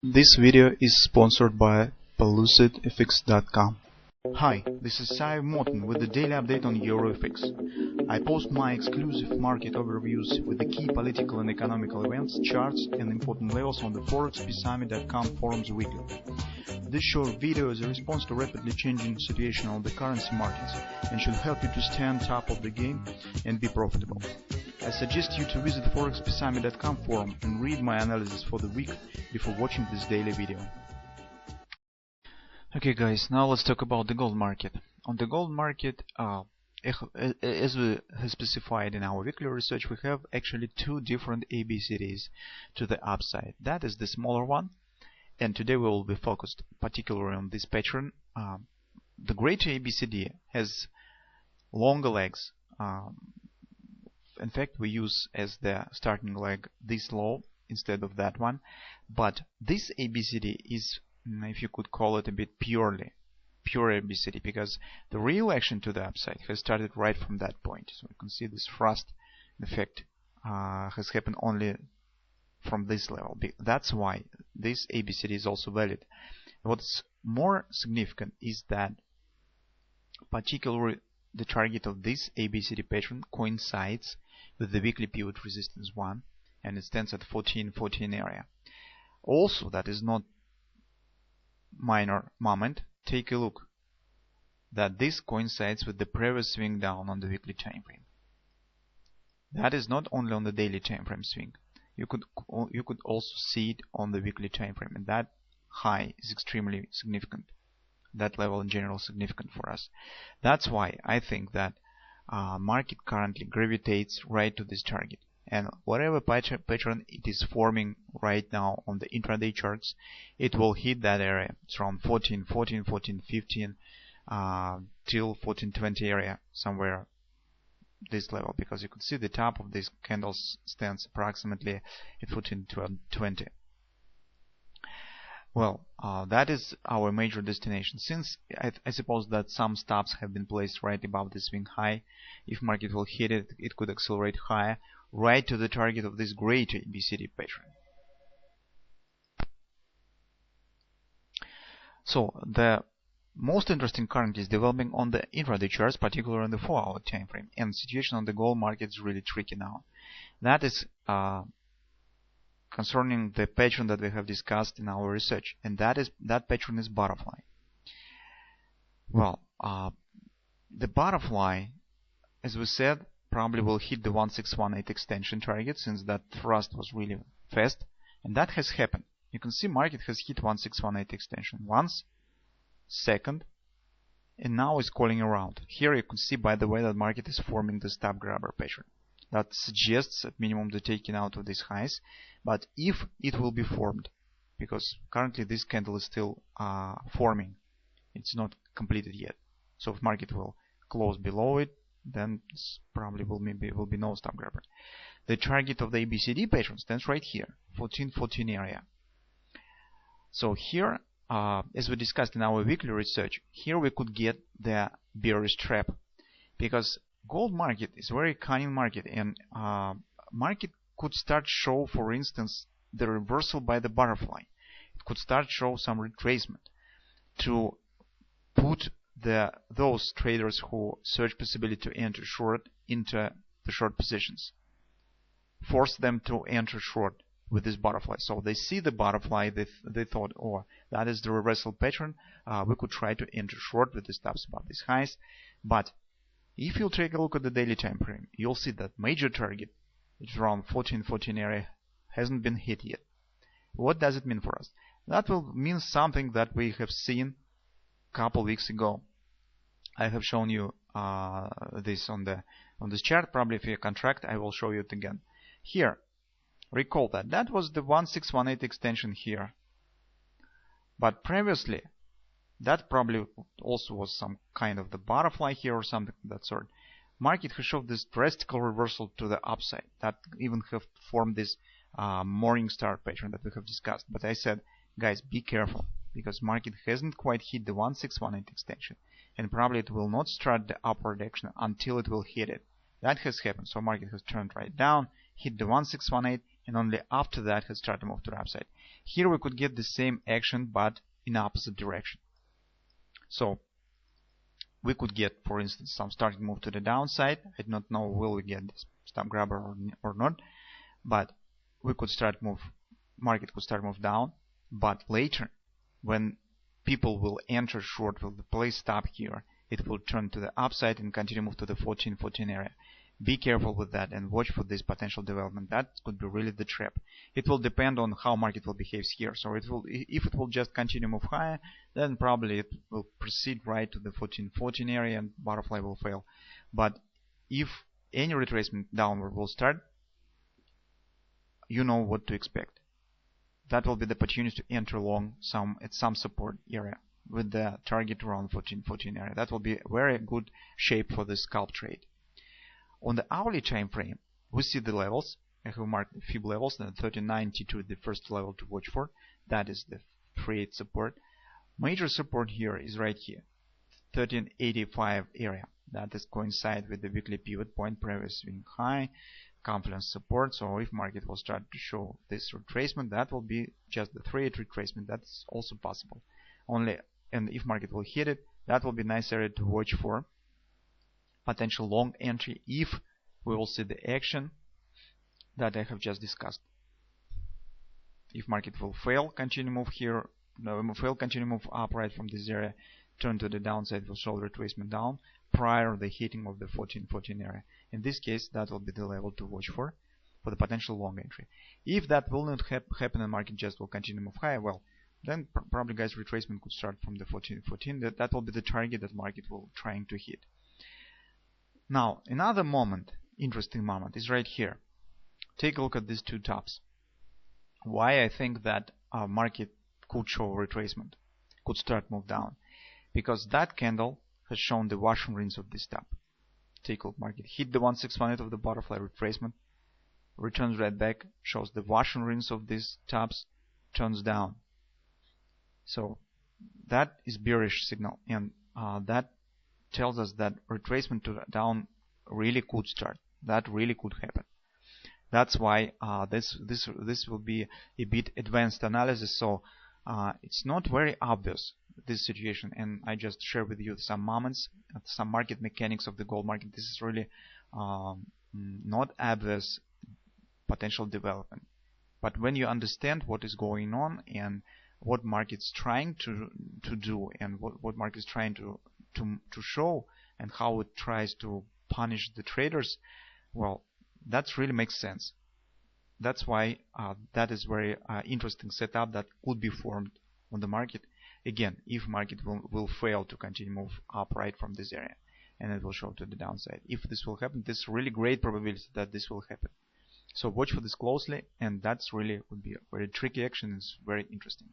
This video is sponsored by PelucidFX.com. Hi, this is Sive Morten with the daily update on EuroFX. I post my exclusive market overviews with the key political and economical events, charts and important levels on the ForexPeaceArmy.com forums weekly. This short video is a response to rapidly changing situation on the currency markets and should help you to stay on top of the game and be profitable. I suggest you to visit ForexPeaceArmy.com forum and read my analysis for the week before watching this daily video. Okay guys, now let's talk about the gold market. On the gold market, as we have specified in our weekly research, we have actually two different ABCDs to the upside. That is the smaller one, and today we will be focused particularly on this pattern. The greater ABCD has longer legs. In fact, we use as the starting leg this low instead of that one, but this ABCD is, if you could call it, a bit pure ABCD, because the real action to the upside has started right from that point. So you can see this thrust effect has happened only from this level. That's why this ABCD is also valid. What's more significant is that particularly the target of this ABCD pattern coincides with the weekly pivot resistance 1, and it stands at 1414 area. Also, that is not minor moment. Take a look that this coincides with the previous swing down on the weekly time frame. That is not only on the daily time frame swing. You could also see it on the weekly time frame, and that high is extremely significant. That level in general is significant for us. That's why I think that market currently gravitates right to this target, and whatever pattern it is forming right now on the intraday charts, it will hit that area. It's around 1414, 1415 till 1420 area, somewhere this level, because you can see the top of this candle stands approximately at 1420. Well, that is our major destination. Since I suppose that some stops have been placed right above the swing high, if market will hit it, it could accelerate higher right to the target of this greater ABCD pattern. So the most interesting current is developing on the intraday charts, particularly on the 4-hour time frame, and the situation on the gold market is really tricky now. That is concerning the pattern that we have discussed in our research, and that pattern is butterfly. Well, the butterfly, as we said, probably will hit the 1618 extension target, since that thrust was really fast, and that has happened. You can see market has hit 1618 extension once, second, and now is calling around. Here you can see, by the way, that market is forming the stop grabber pattern. That suggests at minimum the taking out of these highs, but if it will be formed, because currently this candle is still forming, it's not completed yet. So if market will close below it, then probably will be no stop grabber. The target of the ABCD pattern stands right here, 1414 area. So here, as we discussed in our weekly research, here we could get the bearish trap, because gold market is a very cunning market, and market could start show, for instance, the reversal by the butterfly. It could start show some retracement to put those traders who search possibility to enter short into the short positions, force them to enter short with this butterfly. So they see the butterfly, they thought, oh, that is the reversal pattern, we could try to enter short with the stops above these highs. But if you take a look at the daily time frame, you'll see that major target, which is around 1414 area, hasn't been hit yet. What does it mean for us? That will mean something that we have seen a couple weeks ago. I have shown you this on this chart. Probably if you contract, I will show you it again. Here, recall that was the 1618 extension here. But previously, that probably also was some kind of the butterfly here or something of that sort. Market has showed this drastic reversal to the upside that even have formed this morning star pattern that we have discussed. But I said, guys, be careful, because market hasn't quite hit the 1618 extension, and probably it will not start the upward action until it will hit it. That has happened. So market has turned right down, hit the 1618, and only after that has started to move to the upside. Here we could get the same action but in opposite direction. So we could get, for instance, some starting move to the downside. I do not know will we get this stop grabber or not, but we could start move, market could start move down, but later when people will enter short, will place stop here, it will turn to the upside and continue move to the 14-14 area. Be careful with that and watch for this potential development. That could be really the trap. It will depend on how market will behave here. So it will, if it will just continue move higher, then probably it will proceed right to the 14-14 area and butterfly will fail. But if any retracement downward will start, you know what to expect. That will be the opportunity to enter long at some support area with the target around 14-14 area. That will be a very good shape for the scalp trade. On the hourly time frame, we see the levels. I have marked the fib levels, and 1392 is the first level to watch for. That is the trade support. Major support here is right here, 1385 area. That is coincide with the weekly pivot point, previous swing high, confidence support. So if market will start to show this retracement, that will be just the trade retracement. That's also possible. And if market will hit it, that will be nice area to watch for potential long entry if we will see the action that I have just discussed. If market will fail, continue move here, continue move up right from this area, turn to the downside, will show retracement down prior to the hitting of the 14-14 area. In this case, that will be the level to watch for the potential long entry. If that will not happen and market just will continue move higher, well, then probably guys retracement could start from the 14-14. That will be the target that market will trying to hit. Now, another moment, interesting moment, is right here. Take a look at these two tops. Why I think that market could show retracement, could start move down, because that candle has shown the wash and rinse of this top. Take a look, market hit the 1618 of the butterfly retracement, returns right back, shows the wash and rinse of these tops, turns down. So that is bearish signal, and that tells us that retracement to down really could start. That really could happen. That's why this will be a bit advanced analysis. So it's not very obvious, this situation, and I just share with you some moments, some market mechanics of the gold market. This is really not obvious potential development. But when you understand what is going on and what market's trying to do and what market is trying to show and how it tries to punish the traders, well, that really makes sense. That's why that is very interesting setup that could be formed on the market. Again, if market will fail to continue move up right from this area, and it will show to the downside. If this will happen, there's really great probability that this will happen. So watch for this closely, and that's really would be a very tricky action. It's very interesting.